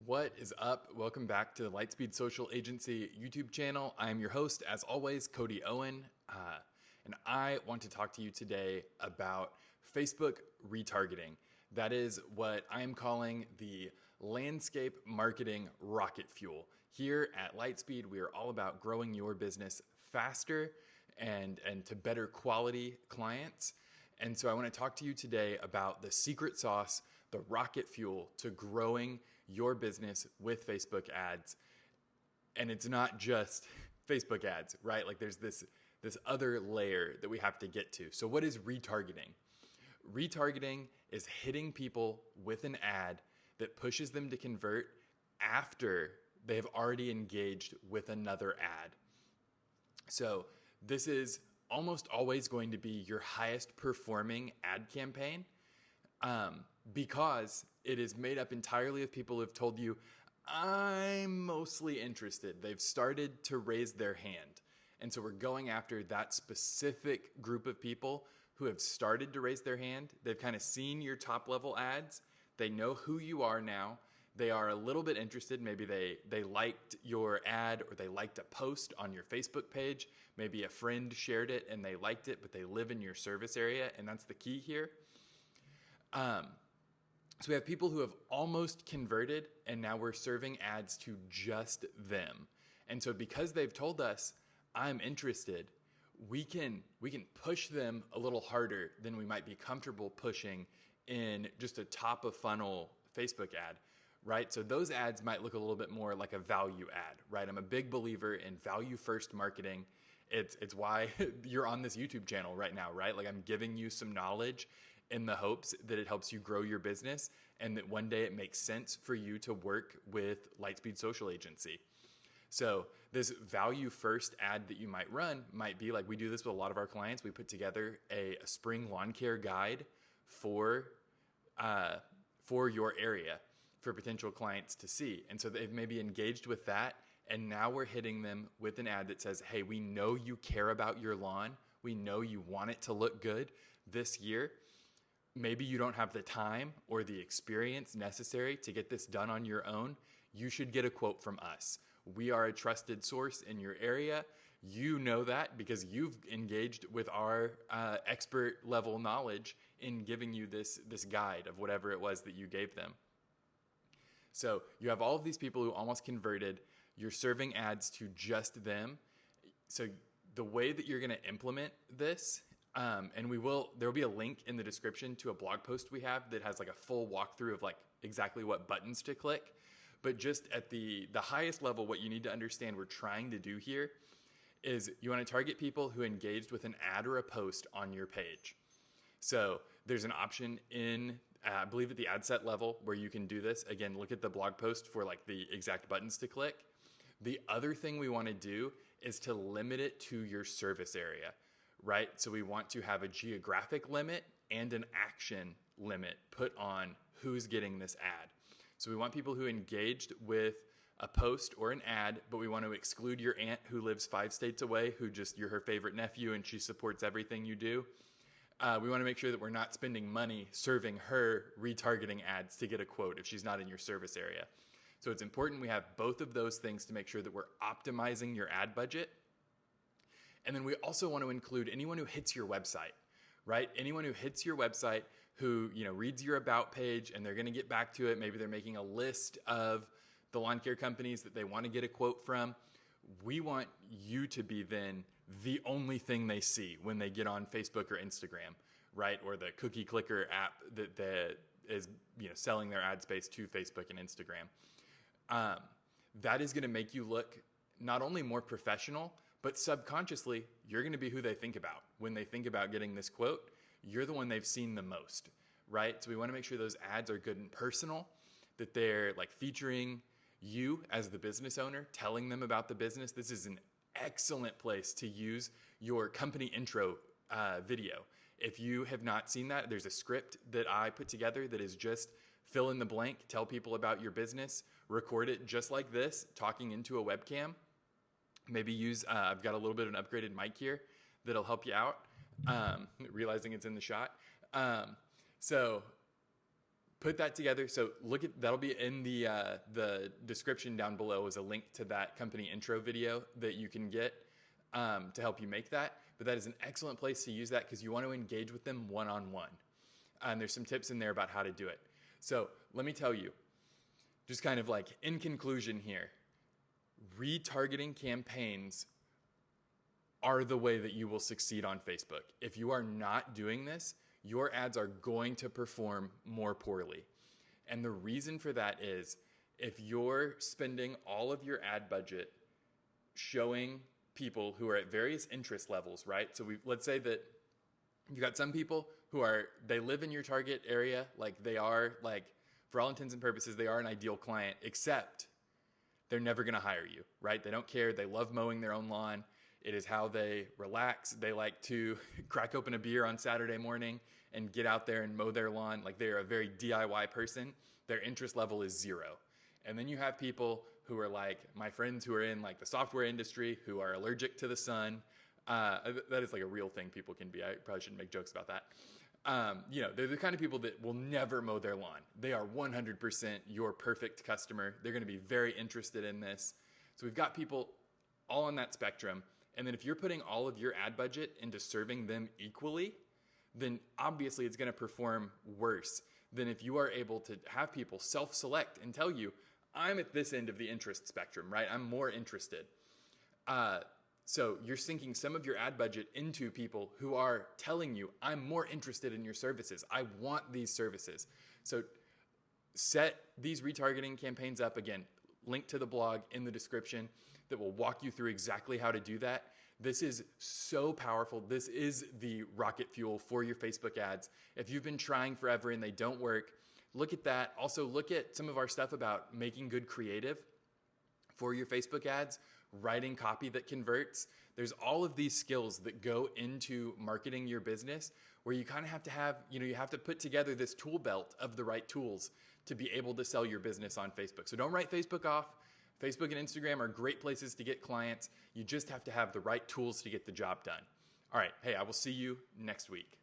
What is up? Welcome back to the Lightspeed Social Agency YouTube channel. I'm your host, as always, Cody Owen, and I want to talk to you today about Facebook retargeting. That is what I'm calling the landscape marketing rocket fuel. Here at Lightspeed, we are all about growing your business faster and to better quality clients. And so I want to talk to you today about the secret sauce, the rocket fuel to growing your business with Facebook ads. And it's not just Facebook ads, right? Like there's this other layer that we have to get to. So what is retargeting? Retargeting is hitting people with an ad that pushes them to convert after they have already engaged with another ad. So this is almost always going to be your highest performing ad campaign because it is made up entirely of people who have told you, I'm mostly interested. They've started to raise their hand. And so we're going after that specific group of people who have started to raise their hand. They've kind of seen your top level ads. They know who you are now. They are a little bit interested. Maybe they liked your ad or they liked a post on your Facebook page. Maybe a friend shared it and they liked it, but they live in your service area. And that's the key here. So we have people who have almost converted and now we're serving ads to just them. And so because they've told us, I'm interested, we can push them a little harder than we might be comfortable pushing in just a top of funnel Facebook ad, right? So those ads might look a little bit more like a value ad, right? I'm a big believer in value first marketing. It's why you're on this YouTube channel right now, right? Like I'm giving you some knowledge in the hopes that it helps you grow your business and that one day it makes sense for you to work with Lightspeed Social Agency. So this value first ad that you might run might be like, we do this with a lot of our clients. We put together a spring lawn care guide for your area for potential clients to see. And so they've maybe engaged with that. And now we're hitting them with an ad that says, hey, we know you care about your lawn. We know you want it to look good this year. Maybe you don't have the time or the experience necessary to get this done on your own. You should get a quote from us. We are a trusted source in your area. You know that because you've engaged with our expert level knowledge in giving you this guide of whatever it was that you gave them. So you have all of these people who almost converted. You're serving ads to just them. So the way that you're going to implement this, and there will be a link in the description to a blog post we have that has like a full walkthrough of like exactly what buttons to click. But just at the highest level, what you need to understand we're trying to do here is you want to target people who engaged with an ad or a post on your page. So there's an option in, I believe at the ad set level where you can do this. Again, look at the blog post for like the exact buttons to click. The other thing we want to do is to limit it to your service area, right? So we want to have a geographic limit and an action limit put on who's getting this ad. So we want people who engaged with a post or an ad, but we want to exclude your aunt who lives 5 states away, you're her favorite nephew and she supports everything you do. We want to make sure that we're not spending money serving her retargeting ads to get a quote if she's not in your service area. So it's important we have both of those things to make sure that we're optimizing your ad budget. And then we also want to include anyone who hits your website, right? Anyone who hits your website who reads your about page and they're going to get back to it. Maybe they're making a list of the lawn care companies that they want to get a quote from. We want you to be then the only thing they see when they get on Facebook or Instagram, right? Or the cookie clicker app that is selling their ad space to Facebook and Instagram. That is going to make you look not only more professional, but subconsciously, you're going to be who they think about. When they think about getting this quote, you're the one they've seen the most, right? So we want to make sure those ads are good and personal, that they're like featuring you as the business owner, telling them about the business. This is an excellent place to use your company intro video. If you have not seen that, there's a script that I put together that is just fill in the blank, tell people about your business, record it just like this, talking into a webcam. Maybe use, I've got a little bit of an upgraded mic here that'll help you out, realizing it's in the shot. So put that together. So that'll be in the description down below is a link to that company intro video that you can get to help you make that. But that is an excellent place to use that because you want to engage with them one-on-one. And there's some tips in there about how to do it. So let me tell you, just kind of like in conclusion here, retargeting campaigns are the way that you will succeed on Facebook. If you are not doing this, your ads are going to perform more poorly. And the reason for that is if you're spending all of your ad budget showing people who are at various interest levels, right? So let's say that you got some people who they live in your target area, like they are like, for all intents and purposes, they are an ideal client, except they're never gonna hire you, right? They don't care, they love mowing their own lawn. It is how they relax. They like to crack open a beer on Saturday morning and get out there and mow their lawn. Like they're a very DIY person. Their interest level is 0. And then you have people who are like my friends who are in like the software industry, who are allergic to the sun. That is like a real thing people can be. I probably shouldn't make jokes about that. They're the kind of people that will never mow their lawn. They are 100% your perfect customer. They're going to be very interested in this. So we've got people all on that spectrum. And then if you're putting all of your ad budget into serving them equally, then obviously it's going to perform worse than if you are able to have people self-select and tell you, I'm at this end of the interest spectrum, right? I'm more interested. So you're sinking some of your ad budget into people who are telling you, I'm more interested in your services. I want these services. So set these retargeting campaigns up. Again, link to the blog in the description that will walk you through exactly how to do that. This is so powerful. This is the rocket fuel for your Facebook ads. If you've been trying forever and they don't work, look at that. Also look at some of our stuff about making good creative for your Facebook ads, writing copy that converts. There's all of these skills that go into marketing your business where you kind of have to have, you have to put together this tool belt of the right tools to be able to sell your business on Facebook. So don't write Facebook off. Facebook and Instagram are great places to get clients. You just have to have the right tools to get the job done. All right. Hey, I will see you next week.